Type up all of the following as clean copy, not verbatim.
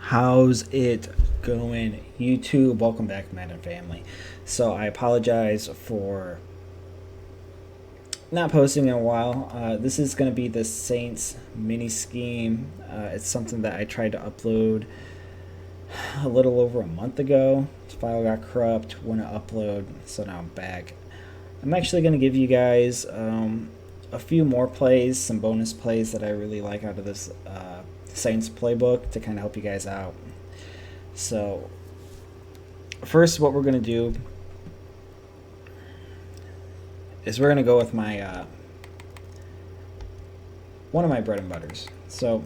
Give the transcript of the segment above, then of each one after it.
How's it going, YouTube? Welcome back, Madden family. So I apologize for not posting in a while. This is going to be the Saints mini scheme. It's something that I tried to upload a little over a month ago. This file got corrupt, wouldn't upload, so now I'm back. I'm actually going to give you guys a few more plays, some bonus plays that I really like out of this Saints playbook to kind of help you guys out. So first, what we're going to do is we're going to go with my one of my bread and butters. So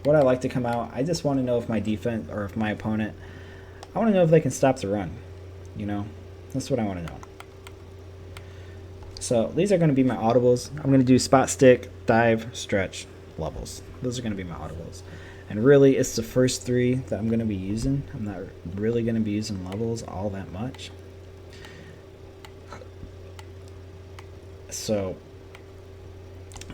what I like to come out, I just want to know if my defense or if my opponent, I want to know if they can stop the run. You know, that's what I want to know. So these are going to be my audibles. I'm going to do spot, stick, dive, stretch, levels. Those are going to be my audibles. And really, it's the first three that I'm going to be using. I'm not really going to be using levels all that much. So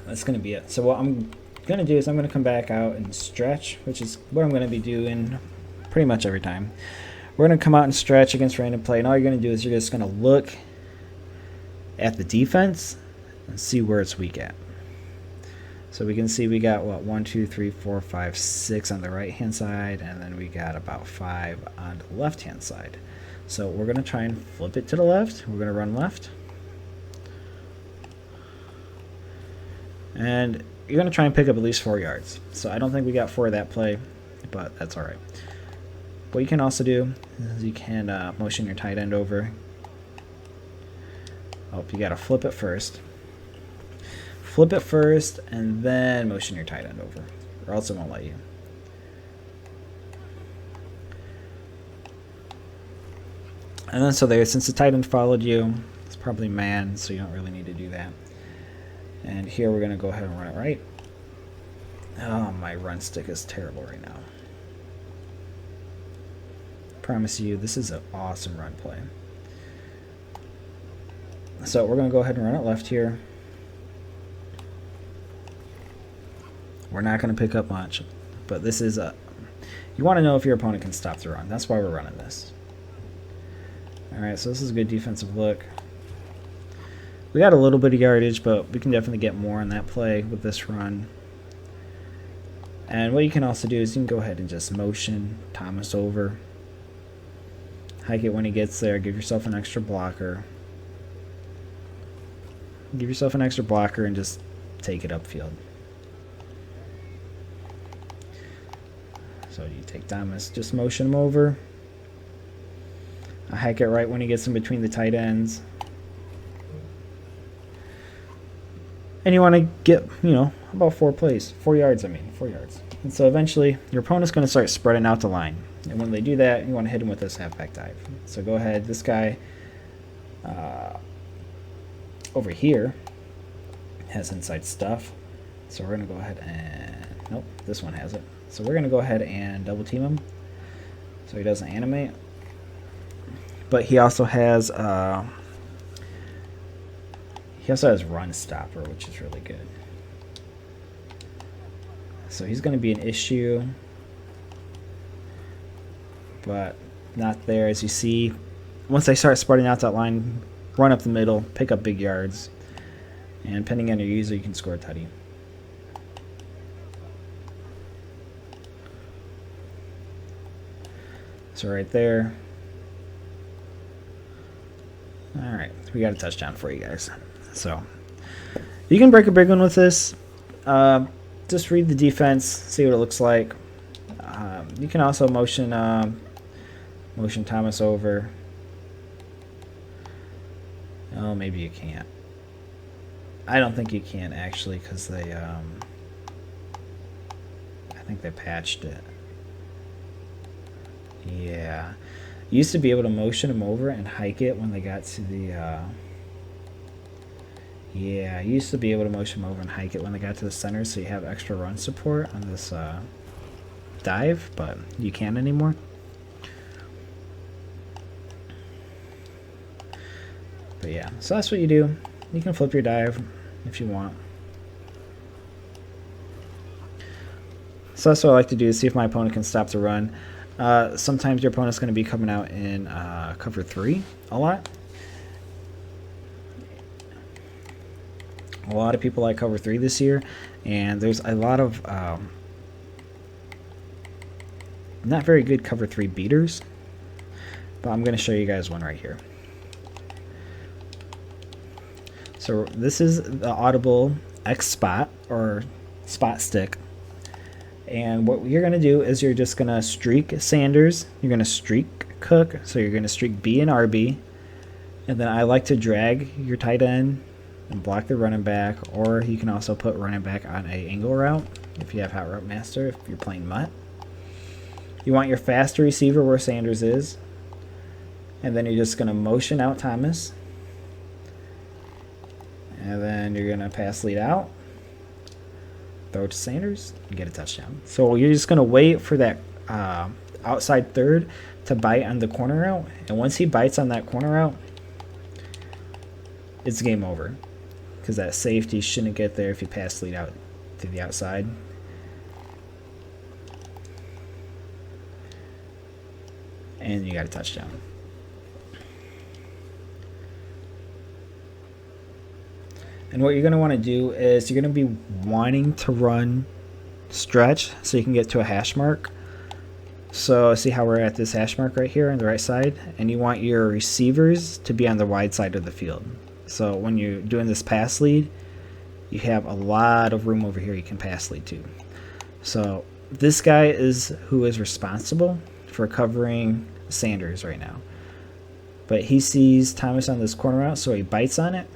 that's going to be it. So what I'm going to do is I'm going to come back out and stretch, which is what I'm going to be doing pretty much every time. We're going to come out and stretch against random play. And all you're going to do is you're just going to look at the defense and see where it's weak at. So we can see we got what, 1, 2, 3, 4, 5, 6 on the right hand side, and then we got about 5 on the left hand side. So we're going to try and flip it to the left. We're going to run left, and you're going to try and pick up at least 4 yards. So I don't think we got 4 of that play, but that's all right. What you can also do is you can motion your tight end over. Oh, you got to flip it first. Flip it first, and then motion your tight end over, or else it won't let you. And then so there, since the tight end followed you, it's probably man, so you don't really need to do that. And here we're going to go ahead and run it right. Oh, my run stick is terrible right now. Promise you, this is an awesome run play. So we're going to go ahead and run it left here. We're not going to pick up much, but this is a, you want to know if your opponent can stop the run. That's why we're running this. Alright, so this is a good defensive look. We got a little bit of yardage, but we can definitely get more on that play with this run. And what you can also do is you can go ahead and just motion Thomas over. Hike it when he gets there. Give yourself an extra blocker. Give yourself an extra blocker and just take it upfield. So you take Thomas, just motion him over. I hike it right when he gets in between the tight ends. And you want to get, you know, about 4 plays. 4 yards, I mean, 4 yards. And so eventually your opponent's going to start spreading out the line. And when they do that, you want to hit him with this halfback dive. So go ahead, this guy over here has inside stuff. So we're going to go ahead and, nope, this one has it. So we're going to go ahead and double team him so he doesn't animate. But he also has run stopper, which is really good. So he's going to be an issue, but not there. As you see, once they start spreading out that line, run up the middle, pick up big yards, and depending on your user, you can score a tutty. So right there. Alright, we got a touchdown for you guys. So you can break a big one with this. Just read the defense, see what it looks like. You can also motion Thomas over. Oh, maybe you can't. I don't think you can actually, because they I think they patched it. Yeah, you used to be able to motion them over and hike it when they got to the yeah, you used to be able to motion them over and hike it when they got to the center, so you have extra run support on this dive, but you can't anymore. But yeah, so that's what you do. You can flip your dive if you want. So So that's what I like to do, is see if my opponent can stop the run. Sometimes your opponent's going to be coming out in cover 3 a lot. A lot of people like cover 3 this year, and there's a lot of not very good cover 3 beaters, but I'm going to show you guys one right here. So this is the Audible X Spot, or Spot Stick. And what you're going to do is you're just going to streak Sanders, you're going to streak Cook, so you're going to streak B and RB, and then I like to drag your tight end and block the running back, or you can also put running back on a angle route if you have Hot Route Master, if you're playing Mutt. You want your fast receiver where Sanders is, and then you're just going to motion out Thomas, and then you're going to pass lead out, throw it to Sanders, and get a touchdown. So you're just going to wait for that outside third to bite on the corner route, and once he bites on that corner route, it's game over, because that safety shouldn't get there if you pass lead out to the outside. And you got a touchdown. And what you're going to want to do is you're going to be wanting to run stretch so you can get to a hash mark. So see how we're at this hash mark right here on the right side, and you want your receivers to be on the wide side of the field. So when you're doing this pass lead, you have a lot of room over here you can pass lead to. So this guy is who is responsible for covering Sanders right now. But he sees Thomas on this corner route, so he bites on it,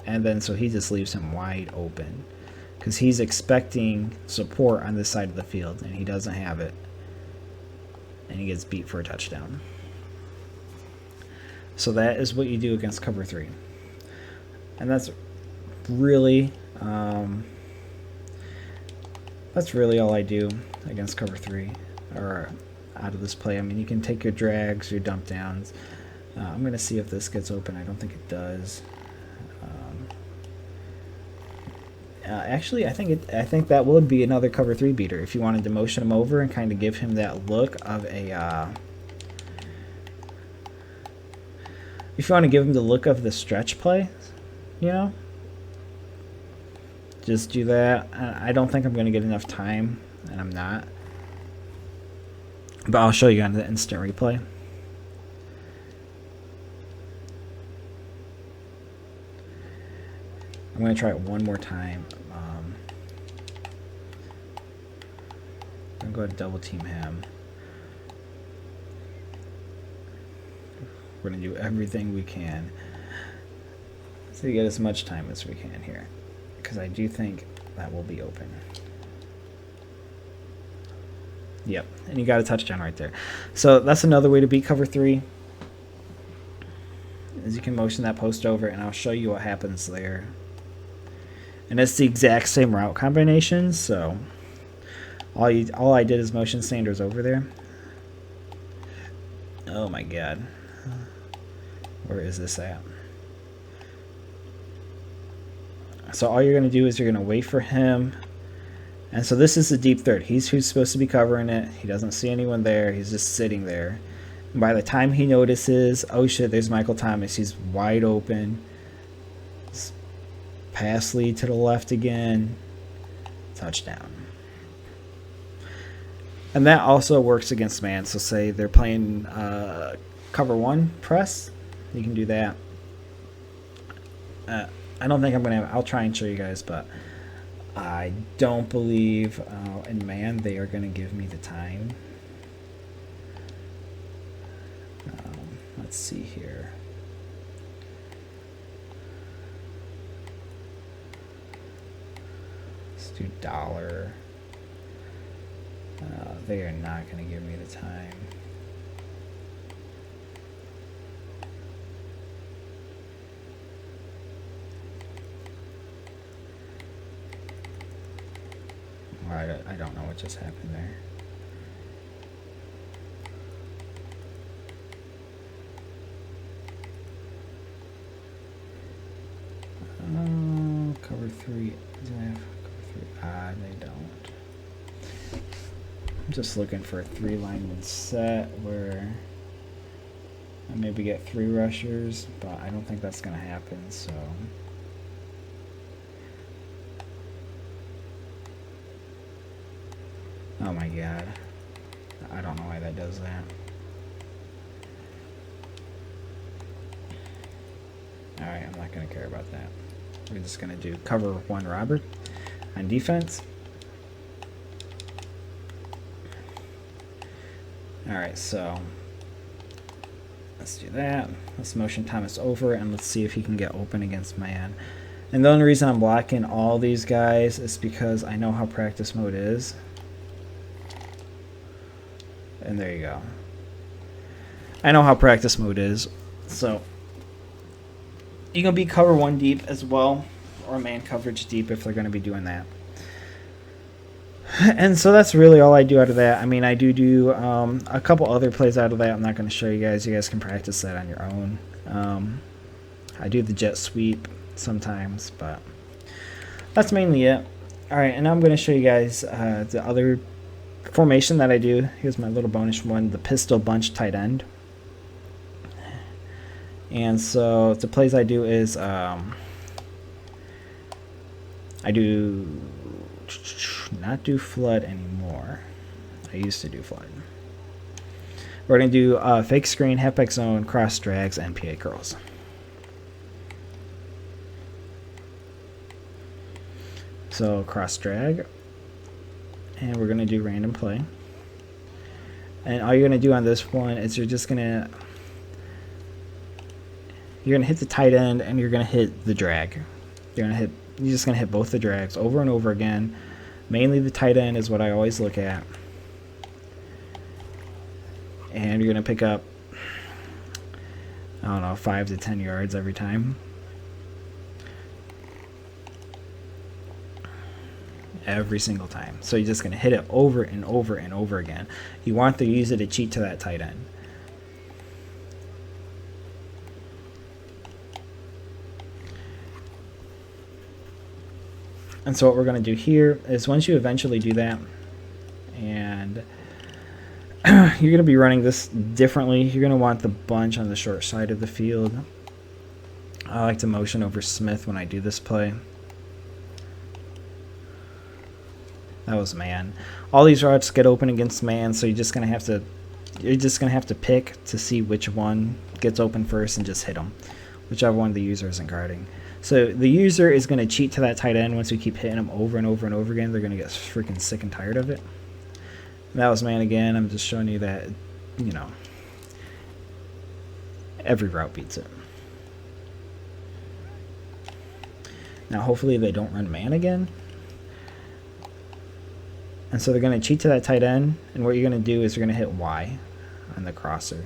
and then so he just leaves him wide open because he's expecting support on this side of the field, and he doesn't have it, and he gets beat for a touchdown. So that is what you do against cover 3, and that's really all I do against cover 3 or out of this play. I mean, you can take your drags, your dump downs. I'm going to see if this gets open. I don't think it does. Actually, I think that would be another cover 3 beater if you wanted to motion him over and kind of give him that look of a. If you want to give him the look of the stretch play, you know, just do that. I don't think I'm going to get enough time, and I'm not. But I'll show you on the instant replay. I'm going to try it one more time. I'm going to go double team him. We're going to do everything we can to get as much time as we can here, because I do think that will be open. Yep, and you got a touchdown right there. So that's another way to beat cover 3, is you can motion that post over, and I'll show you what happens there. And it's the exact same route combination, so all I did is motion Sanders over there. Oh my god. Where is this at? So all you're going to do is you're going to wait for him. And so this is the deep third. He's who's supposed to be covering it. He doesn't see anyone there. He's just sitting there. And by the time he notices, oh shit, there's Michael Thomas. He's wide open. Pass lead to the left again. Touchdown. And that also works against man. So say they're playing cover 1 press. You can do that. I don't think I'm going to have... I'll try and show you guys, but I don't believe in man they are going to give me the time. Let's see here. Let's do dollar. They are not going to give me the time. I don't know what just happened there. Cover 3. Do I have cover 3? They don't. I'm just looking for a 3 lineman set where I maybe get 3 rushers, but I don't think that's going to happen, so. Oh my god. I don't know why that does that. Alright, I'm not going to care about that. We're just going to do cover 1 Robert on defense. Alright, so let's do that. Let's motion Thomas over and let's see if he can get open against man. And the only reason I'm blocking all these guys is because I know how practice mode is. And there you go. I know how practice mode is. So you can be cover 1 deep as well, or man coverage deep if they're going to be doing that. And so that's really all I do out of that. I mean, I do a couple other plays out of that. I'm not going to show you guys. You guys can practice that on your own. I do the jet sweep sometimes, but that's mainly it. All right, and now I'm going to show you guys the other formation that I do. Here's my little bonus one, the pistol bunch tight end. And so the plays I do is I do not do flood anymore. I used to do flood. We're going to do fake screen, halfback zone, cross drags, and PA curls. So cross drag, and we're going to do random play. And all you're going to do on this one is you're just going to hit the tight end and you're going to hit the drag. You're just going to hit both the drags over and over again. Mainly the tight end is what I always look at. And you're going to pick up, I don't know, 5 to 10 yards every time. Every single time. So you're just going to hit it over and over and over again. You want the user to cheat to that tight end. And so what we're going to do here is once you eventually do that, and you're going to be running this differently, you're going to want the bunch on the short side of the field. I like to motion over Smith when I do this play. That was man. All these routes get open against man, so you're just going to have to pick to see which one gets open first and just hit them, whichever one the user isn't guarding. So the user is going to cheat to that tight end. Once we keep hitting them over and over and over again, they're going to get freaking sick and tired of it. And that was man again. I'm just showing you that, you know, every route beats it. Now hopefully they don't run man again. And so they're going to cheat to that tight end. And what you're going to do is you're going to hit Y on the crosser.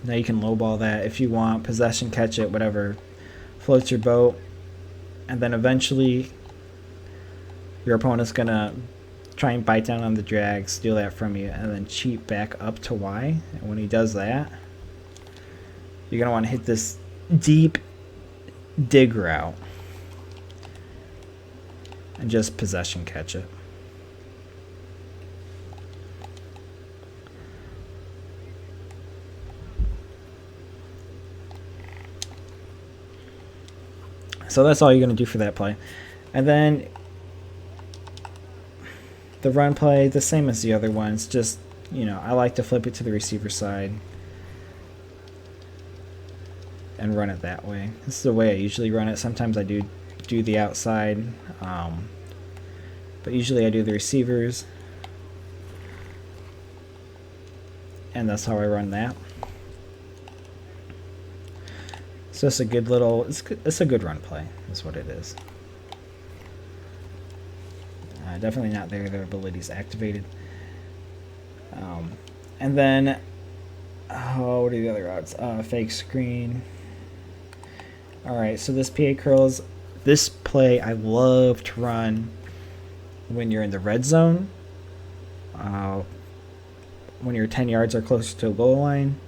Now you can lowball that if you want, possession, catch it, whatever. Floats your boat. And then eventually your opponent's going to try and bite down on the drag, steal that from you, and then cheat back up to Y. And when he does that, you're going to want to hit this deep dig route and just possession catch it. So that's all you're going to do for that play. And then the run play, the same as the other ones, just, you know, I like to flip it to the receiver side and run it that way. This is the way I usually run it. Sometimes I do the outside, but usually I do the receivers, and that's how I run that. So it's a good little, it's a good run play, is what it is. Definitely not their abilities activated. And then, what are the other routes? Fake screen. Alright, so this PA curls, this play I love to run when you're in the red zone. When you're 10 yards or closer to a goal line,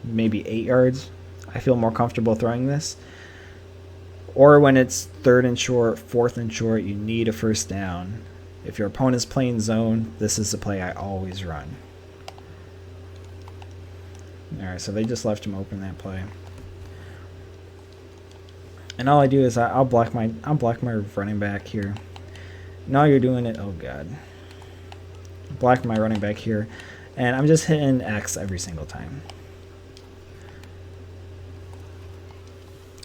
maybe 8 yards. I feel more comfortable throwing this. Or when it's 3rd and short, 4th and short, you need a first down. If your opponent's playing zone, this is the play I always run. Alright, so they just left him open that play. And all I do is I'll block my running back here. Now you're doing it, oh god. Block my running back here. And I'm just hitting X every single time.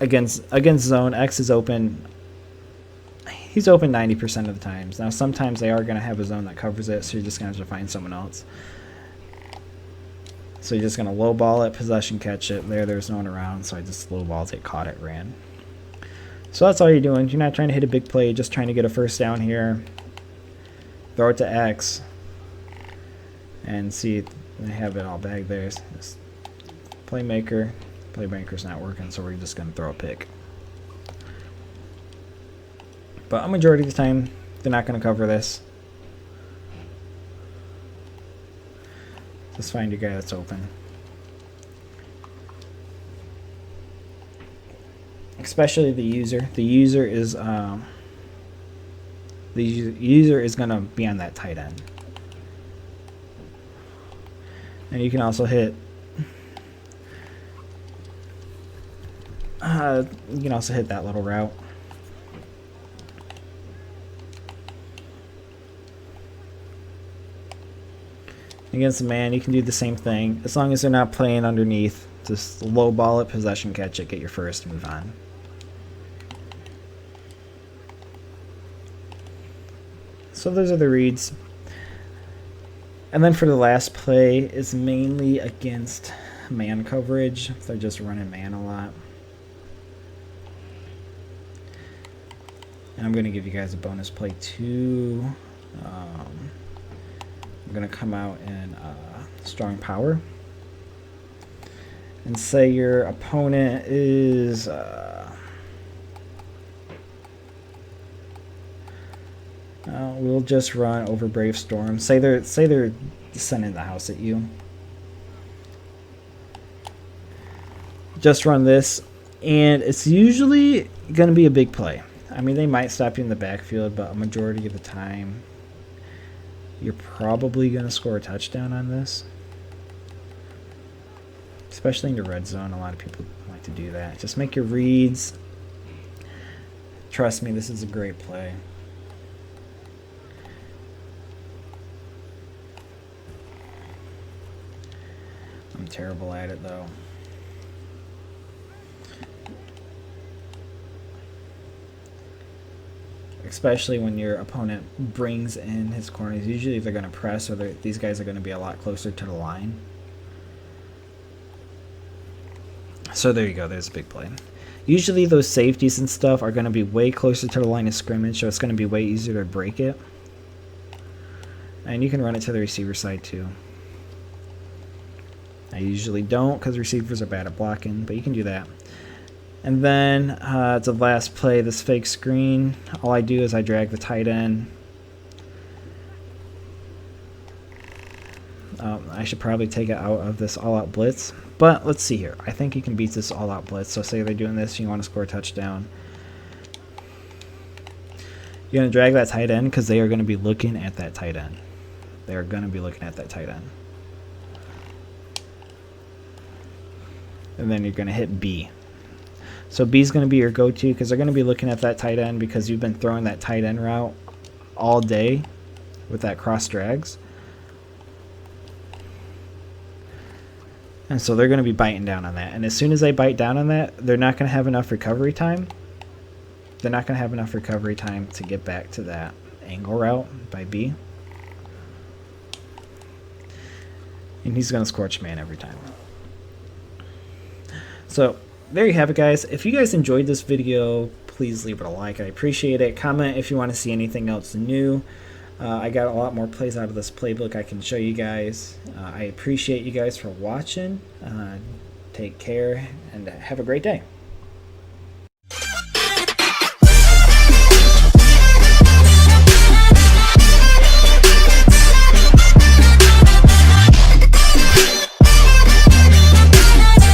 Against zone, X is open. He's open 90% of the times. Now sometimes they are going to have a zone that covers it, so you're just going to have to find someone else. So you're just going to low ball it, possession catch it. There's no one around, so I just low balled it, caught it, ran. So that's all you're doing. You're not trying to hit a big play, just trying to get a first down here. Throw it to X. And see, they have it all bagged there. This playmaker's not working, so we're just going to throw a pick. But a majority of the time, they're not going to cover this. Just find your guy that's open. Especially the user. The user is going to be on that tight end. And you can also hit that little route. Against a man, you can do the same thing. As long as they're not playing underneath, just low ball it, possession catch it, get your first, move on. So those are the reads. And then for the last play, it's mainly against man coverage. They're just running man a lot. And I'm going to give you guys a bonus play too. I'm going to come out in strong power. And say your opponent is... we'll just run over Brave Storm. Say they're sending the house at you. Just run this, and it's usually going to be a big play. I mean, they might stop you in the backfield, but a majority of the time, you're probably going to score a touchdown on this. Especially in the red zone, a lot of people like to do that. Just make your reads. Trust me, this is a great play. I'm terrible at it though. Especially when your opponent brings in his corners. Usually they're going to press, or these guys are going to be a lot closer to the line. So there you go, there's a big play. Usually those safeties and stuff are going to be way closer to the line of scrimmage, so it's going to be way easier to break it. And you can run it to the receiver side too. I usually don't because receivers are bad at blocking, but you can do that. And then to the last play, this fake screen, all I do is I drag the tight end. I should probably take it out of this all-out blitz. But let's see here. I think you can beat this all-out blitz. So say they're doing this, you want to score a touchdown. You're going to drag that tight end because they are going to be looking at that tight end. They are going to be looking at that tight end. And then you're going to hit B. So B is going to be your go-to because they're going to be looking at that tight end because you've been throwing that tight end route all day with that cross drags. And so they're going to be biting down on that. And as soon as they bite down on that, they're not going to have enough recovery time. They're not going to have enough recovery time to get back to that angle route by B. And he's going to scorch man every time. So there you have it, guys. If you guys enjoyed this video, please leave it a like. I appreciate it. Comment if you want to see anything else new. I got a lot more plays out of this playbook I can show you guys. I appreciate you guys for watching. Take care and have a great day.